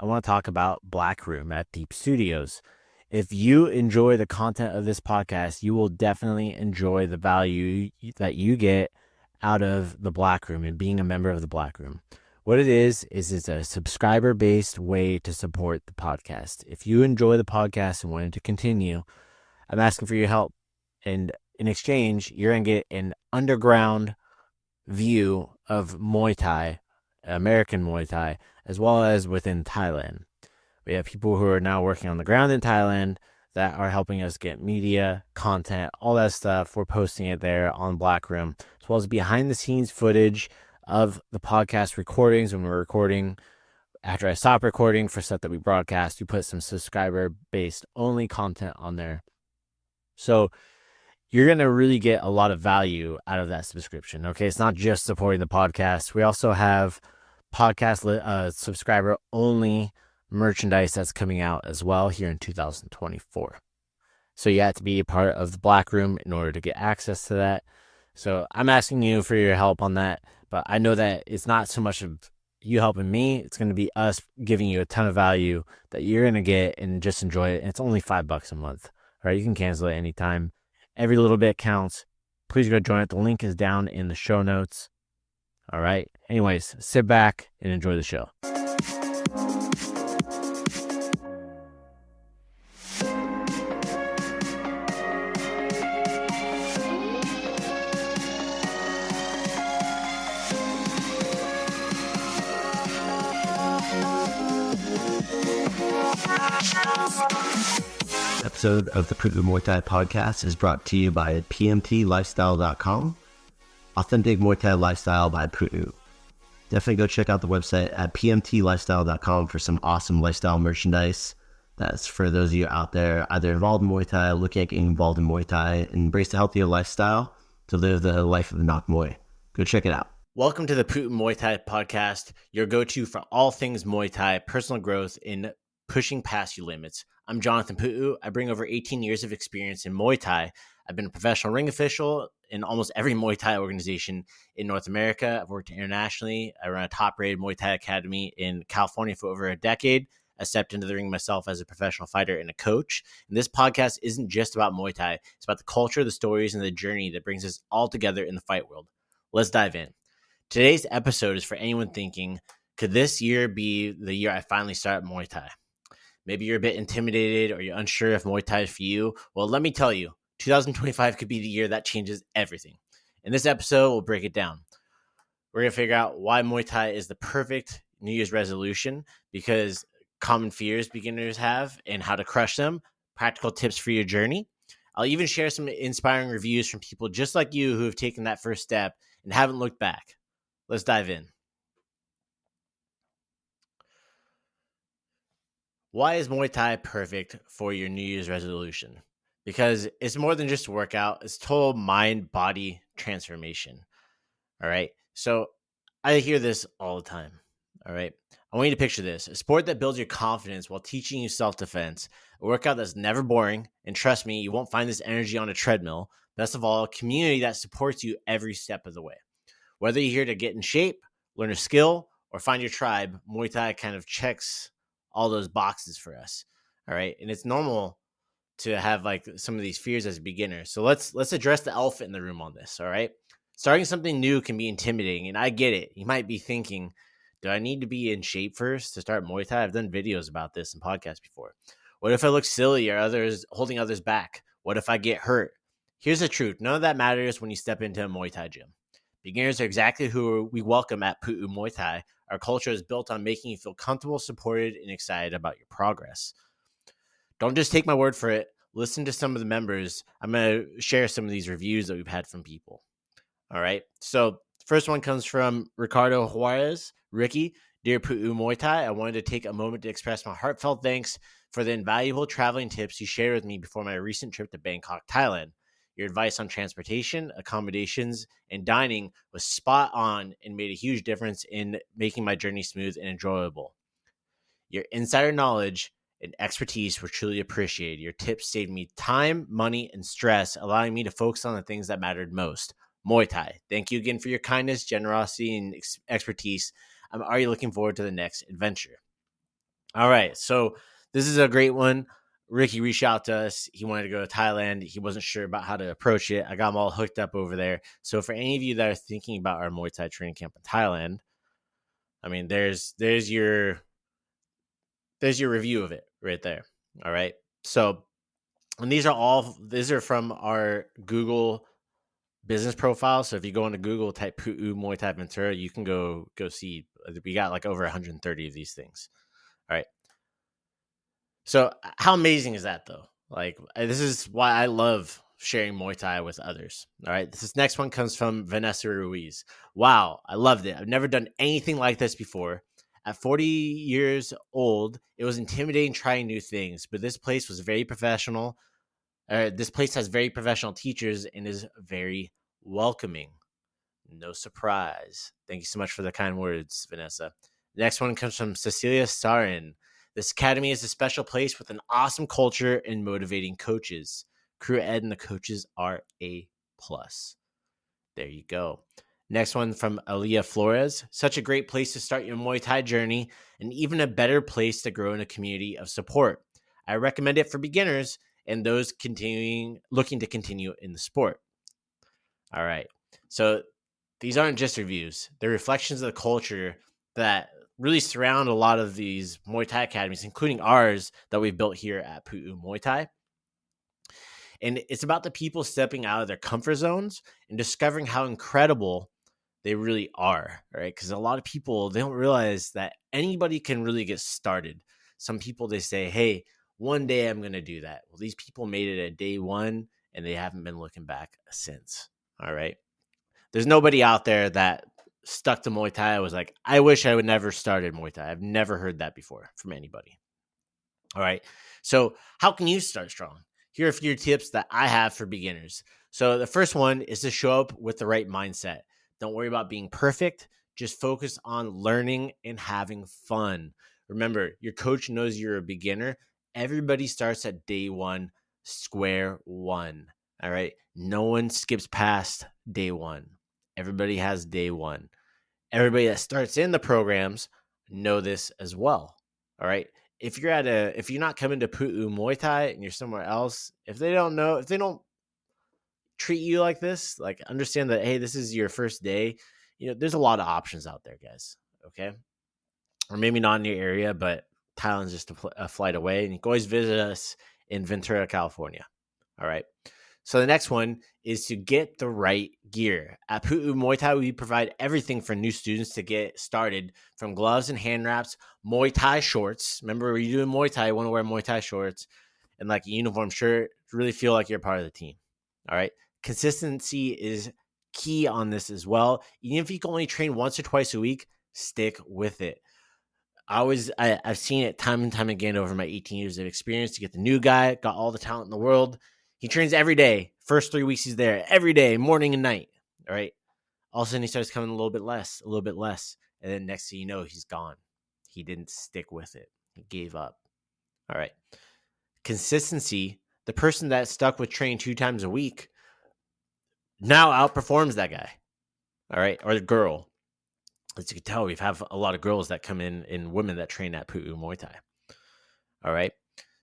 I want to talk about Black Room at Teep Studios. If you enjoy the content of this podcast, you will definitely enjoy the value that you get out of the Black Room and being a member of the Black Room. What it is it's a subscriber-based way to support the podcast. If you enjoy the podcast and want it to continue, I'm asking for your help. And in exchange, you're going to get an underground view of Muay Thai, American Muay Thai, as well as within Thailand. We have people who are now working on the ground in Thailand that are helping us get media, content, all that stuff. We're posting it there on Black Room, as well as behind the scenes footage of the podcast recordings when we're recording. After I stop recording for stuff that we broadcast, we put some subscriber-based only content on there. So you're going to really get a lot of value out of that subscription. Okay, it's not just supporting the podcast. We also have podcast subscriber only merchandise that's coming out as well here in 2024. So you have to be a part of the Black Room in order to get access to that. So I'm asking you for your help on that, but I know that it's not so much of you helping me. It's going to be us giving you a ton of value that you're going to get and just enjoy it. And it's only $5 a month. All right, you can cancel it anytime. Every little bit counts. Please go join it. The link is down in the show notes. All right. Anyways, sit back and enjoy the show. Episode of the Pu'u Muay Thai Podcast is brought to you by pmtlifestyle.com. Authentic Muay Thai lifestyle by Pu'u. Definitely go check out the website at pmtlifestyle.com for some awesome lifestyle merchandise. That's for those of you out there either involved in Muay Thai, looking at getting involved in Muay Thai, and embrace a healthier lifestyle to live the life of the Nok Muay. Go check it out. Welcome to the Pu'u Muay Thai Podcast, your go-to for all things Muay Thai, personal growth, and pushing past your limits. I'm Jonathan Pu'u. I bring over 18 years of experience in Muay Thai. I've been a professional ring official in almost every Muay Thai organization in North America. I've worked internationally. I run a top-rated Muay Thai academy in California for over a decade. I stepped into the ring myself as a professional fighter and a coach. And this podcast isn't just about Muay Thai. It's about the culture, the stories, and the journey that brings us all together in the fight world. Let's dive in. Today's episode is for anyone thinking, could this year be the year I finally start Muay Thai? Maybe you're a bit intimidated or you're unsure if Muay Thai is for you. Well, let me tell you, 2025 could be the year that changes everything. In this episode, we'll break it down. We're going to figure out why Muay Thai is the perfect New Year's resolution, because common fears beginners have and how to crush them, practical tips for your journey. I'll even share some inspiring reviews from people just like you who have taken that first step and haven't looked back. Let's dive in. Why is Muay Thai perfect for your New Year's resolution? Because it's more than just a workout. It's total mind-body transformation. All right. So I hear this all the time. All right. I want you to picture this: a sport that builds your confidence while teaching you self-defense, a workout that's never boring. And trust me, you won't find this energy on a treadmill. Best of all, a community that supports you every step of the way. Whether you're here to get in shape, learn a skill, or find your tribe, Muay Thai kind of checks all those boxes for us. All right. And it's normal to have like some of these fears as a beginner. So let's address the elephant in the room on this. All right. Starting something new can be intimidating, and I get it. You might be thinking, do I need to be in shape first to start Muay Thai? I've done videos about this in podcasts before. What if I look silly or others holding others back? What if I get hurt? Here's the truth. None of that matters when you step into a Muay Thai gym. Beginners are exactly who we welcome at Pu'u Muay Thai. Our culture is built on making you feel comfortable, supported, and excited about your progress. Don't just take my word for it. Listen to some of the members. I'm going to share some of these reviews that we've had from people. All right. So first one comes from Ricardo Juarez. Ricky, dear Pu'u Muay Thai, I wanted to take a moment to express my heartfelt thanks for the invaluable traveling tips you shared with me before my recent trip to Bangkok, Thailand. Your advice on transportation, accommodations, and dining was spot on and made a huge difference in making my journey smooth and enjoyable. Your insider knowledge and expertise were truly appreciated. Your tips saved me time, money, and stress, allowing me to focus on the things that mattered most. Muay Thai. Thank you again for your kindness, generosity, and expertise. I'm already looking forward to the next adventure. All right. So this is a great one. Ricky reached out to us. He wanted to go to Thailand. He wasn't sure about how to approach it. I got him all hooked up over there. So for any of you that are thinking about our Muay Thai training camp in Thailand, I mean, there's your review of it right there. All right. So, and these are from our Google business profile. So if you go into Google, type Pu'u Muay Thai Ventura, you can go see. We got like over 130 of these things. All right. So how amazing is that though? Like this is why I love sharing Muay Thai with others. All right. This next one comes from Vanessa Ruiz. Wow, I loved it. I've never done anything like this before. At 40 years old, it was intimidating trying new things, but this place was very professional. This place has very professional teachers and is very welcoming. No surprise. Thank you so much for the kind words, Vanessa. The next one comes from Cecilia Sarin. This academy is a special place with an awesome culture and motivating coaches. Crew Ed and the coaches are A+. There you go. Next one from Aaliyah Flores. Such a great place to start your Muay Thai journey and even a better place to grow in a community of support. I recommend it for beginners and those looking to continue in the sport. All right. So these aren't just reviews. They're reflections of the culture that really surround a lot of these Muay Thai academies, including ours that we've built here at Pu'u Muay Thai. And it's about the people stepping out of their comfort zones and discovering how incredible they really are, right? Because a lot of people, they don't realize that anybody can really get started. Some people, they say, hey, one day I'm going to do that. Well, these people made it at day one and they haven't been looking back since. All right. There's nobody out there that stuck to Muay Thai. I was like, I wish I would never started Muay Thai. I've never heard that before from anybody. All right. So how can you start strong? Here are a few tips that I have for beginners. So the first one is to show up with the right mindset. Don't worry about being perfect. Just focus on learning and having fun. Remember, your coach knows you're a beginner. Everybody starts at day one, square one. All right. No one skips past day one. Everybody has day one. Everybody that starts in the programs know this as well. All right. If you're not coming to Pu'u Muay Thai and you're somewhere else, if they don't treat you like this, like understand that, hey, this is your first day. There's a lot of options out there, guys. Okay. Or maybe not in your area, but Thailand's just a flight away. And you can always visit us in Ventura, California. All right. So the next one is to get the right gear. At Pu'u Muay Thai, we provide everything for new students to get started, from gloves and hand wraps, Muay Thai shorts. Remember, when you're doing Muay Thai, you want to wear Muay Thai shorts and like a uniform shirt to really feel like you're part of the team. All right. Consistency is key on this as well. Even if you can only train once or twice a week, stick with it. I've seen it time and time again over my 18 years of experience. To get the new guy, got all the talent in the world. He trains every day. First 3 weeks, he's there every day, morning and night. All right. All of a sudden, he starts coming a little bit less. And then next thing you know, he's gone. He didn't stick with it. He gave up. All right. Consistency. The person that stuck with training 2 times a week now outperforms that guy. All right. Or the girl. As you can tell, we have a lot of girls that come in and women that train at Pu'u Muay Thai. All right.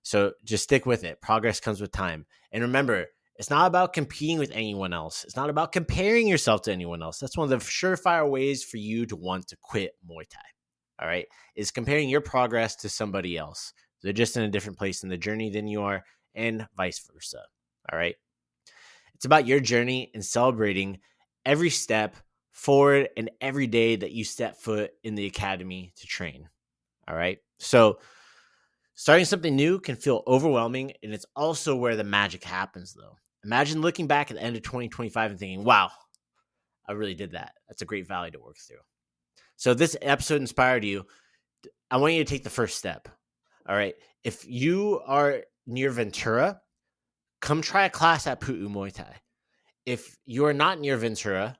So just stick with it. Progress comes with time. And remember, it's not about competing with anyone else. It's not about comparing yourself to anyone else. That's one of the surefire ways for you to want to quit Muay Thai. All right. Is comparing your progress to somebody else. They're just in a different place in the journey than you are, and vice versa. All right. It's about your journey and celebrating every step forward and every day that you step foot in the academy to train. All right. So starting something new can feel overwhelming, and it's also where the magic happens, though. Imagine looking back at the end of 2025 and thinking, wow, I really did that. That's a great valley to work through. So if this episode inspired you, I want you to take the first step. All right. If you are near Ventura, come try a class at Pu'u Muay Thai. If you are not near Ventura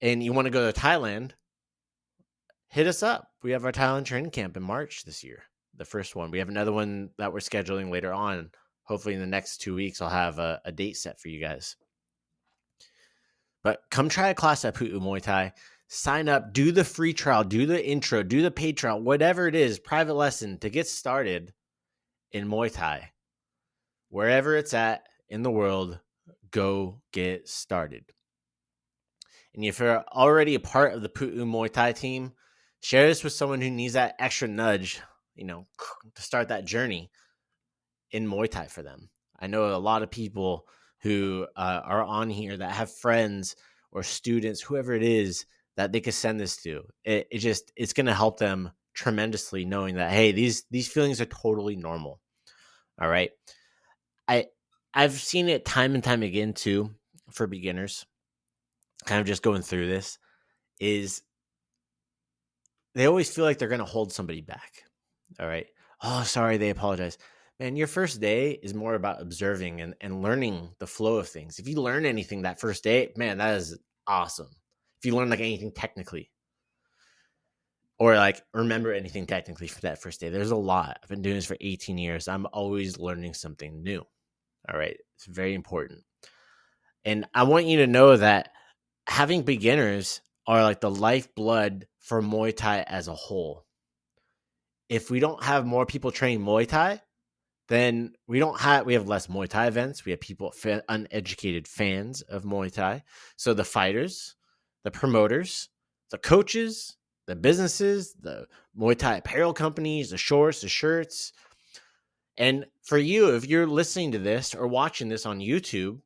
and you want to go to Thailand, hit us up. We have our Thailand training camp in March this year. The first one. We have another one that we're scheduling later on. Hopefully in the next 2 weeks, I'll have a date set for you guys. But come try a class at Pu'u Muay Thai. sign up, do the free trial, do the intro, do the paid trial, whatever it is, private lesson to get started in Muay Thai. Wherever it's at in the world, go get started. And if you're already a part of the Pu'u Muay Thai team, share this with someone who needs that extra nudge, to start that journey in Muay Thai for them. I know a lot of people who are on here that have friends or students, whoever it is, that they could send this to. It's going to help them tremendously, knowing that, hey, these feelings are totally normal. All right. I've seen it time and time again too for beginners, kind of just going through this, is they always feel like they're going to hold somebody back. All right. Oh, sorry. They apologize. Man, your first day is more about observing and learning the flow of things. If you learn anything that first day, man, that is awesome. If you learn like anything technically, or like remember anything technically for that first day, there's a lot. I've been doing this for 18 years. I'm always learning something new. All right. It's very important. And I want you to know that having beginners are like the lifeblood for Muay Thai as a whole. If we don't have more people training Muay Thai, then we have less Muay Thai events. We have people, uneducated fans of Muay Thai. So the fighters, the promoters, the coaches, the businesses, the Muay Thai apparel companies, the shorts, the shirts. And for you, if you're listening to this or watching this on YouTube,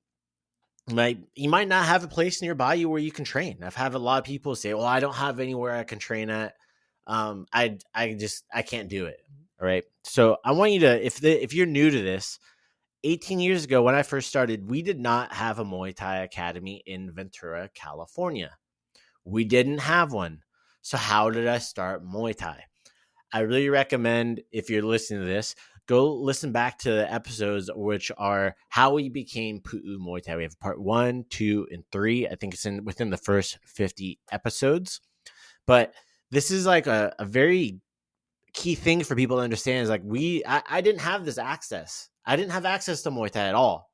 you might not have a place nearby you where you can train. I've had a lot of people say, well, I don't have anywhere I can train at. I can't do it. All right. So I want you to, if you're new to this, 18 years ago when I first started, we did not have a Muay Thai academy in Ventura, California. We didn't have one. So how did I start Muay Thai? I really recommend, if you're listening to this, go listen back to the episodes, which are how we became Pu'u Muay Thai. We have part 1, 2, and 3. I think it's within the first 50 episodes. But this is like a very key thing for people to understand, is like I didn't have this access. I didn't have access to Muay Thai at all.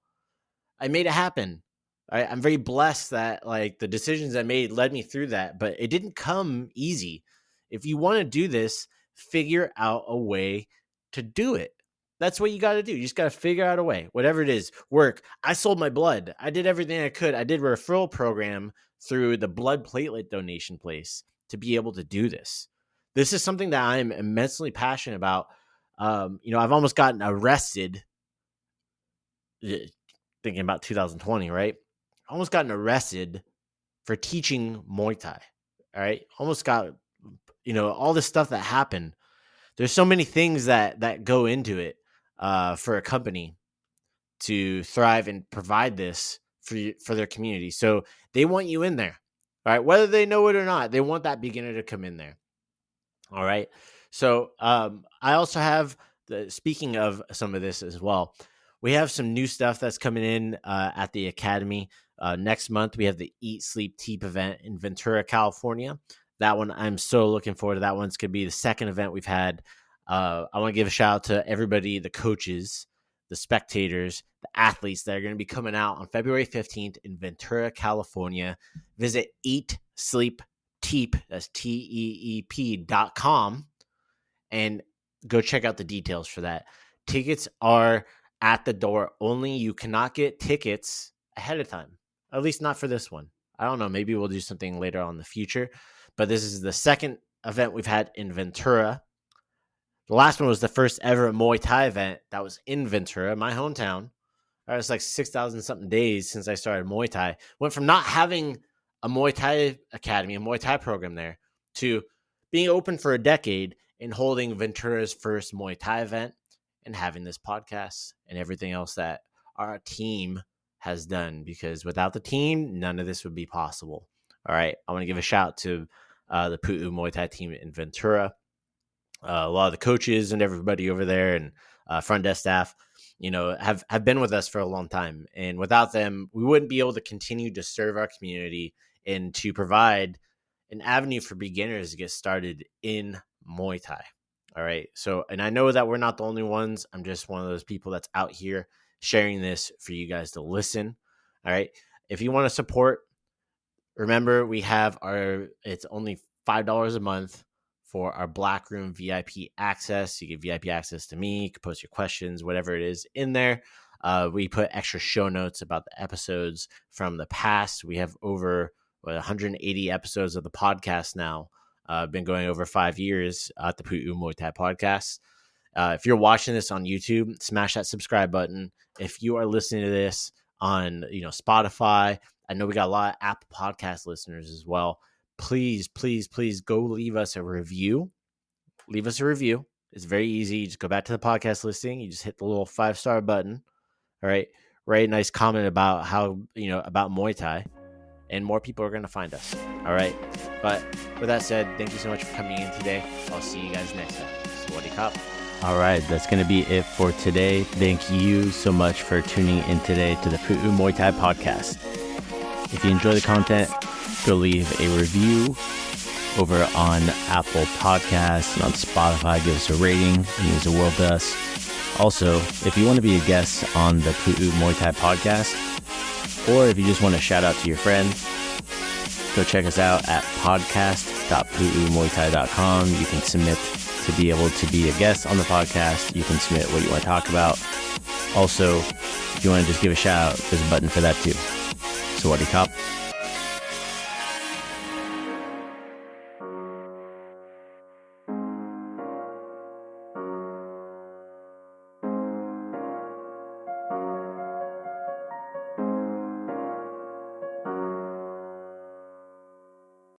I made it happen. I'm very blessed that like the decisions I made led me through that, but it didn't come easy. If you want to do this, figure out a way to do it. That's what you got to do. You just got to figure out a way, whatever it is. Work. I sold my blood. I did everything I could. I did a referral program through the blood platelet donation place to be able to do this. This is something that I'm immensely passionate about. I've almost gotten arrested, thinking about 2020, right? Almost gotten arrested for teaching Muay Thai. All right. Almost got, all this stuff that happened. There's so many things that go into it for a company to thrive and provide this for their community. So they want you in there. All right. Whether they know it or not, they want that beginner to come in there. All right. So I also have, speaking of some of this as well, we have some new stuff that's coming in at the Academy. Next month, we have the Eat, Sleep, Teep event in Ventura, California. That one, I'm so looking forward to. That one's going to be the second event we've had. I want to give a shout out to everybody, the coaches, the spectators, the athletes that are going to be coming out on February 15th in Ventura, California. Visit Eat, Sleep, Teep, that's TEEP.com, and go check out the details for that. Tickets are at the door only. You cannot get tickets ahead of time, at least not for this one. I don't know. Maybe we'll do something later on in the future, but this is the second event we've had in Ventura. The last one was the first ever Muay Thai event that was in Ventura, my hometown. It was like 6,000 something days since I started Muay Thai. Went from not having a Muay Thai academy, a Muay Thai program there, to being open for a decade and holding Ventura's first Muay Thai event and having this podcast and everything else that our team has done, because without the team, none of this would be possible. All right. I want to give a shout to the Pu'u Muay Thai team in Ventura. A lot of the coaches and everybody over there and front desk staff, have been with us for a long time. And without them, we wouldn't be able to continue to serve our community and to provide an avenue for beginners to get started in Muay Thai. All right. So, and I know that we're not the only ones. I'm just one of those people that's out here sharing this for you guys to listen. All right. If you want to support Remember, we have it's only $5 a month for our Black Room VIP access. You get VIP access to me. You can post your questions, whatever it is in there. We put extra show notes about the episodes from the past. We have over 180 episodes of the podcast now. Been going over 5 years at the Pu'u Muay Thai Podcast. If you're watching this on YouTube, smash that subscribe button. If you are listening to this on Spotify, I know we got a lot of Apple Podcast listeners as well. Please, please, please go leave us a review. Leave us a review. It's very easy. You just go back to the podcast listing. You just hit the little 5-star button. All right. Write a nice comment about how, about Muay Thai, and more people are going to find us. All right. But with that said, thank you so much for coming in today. I'll see you guys next time. Swadee Kap. All right, that's going to be it for today. Thank you so much for tuning in today to the Pu'u Muay Thai Podcast. If you enjoy the content, go leave a review over on Apple Podcasts and on Spotify. Give us a rating. It means the world to us. Also, if you want to be a guest on the Pu'u Muay Thai Podcast, or if you just want to shout out to your friend, go check us out at podcast.puumuaythai.com. You can submit to be able to be a guest on the podcast. You can submit what you want to talk about. Also, if you want to just give a shout out, there's a button for that too. Swadee Kap.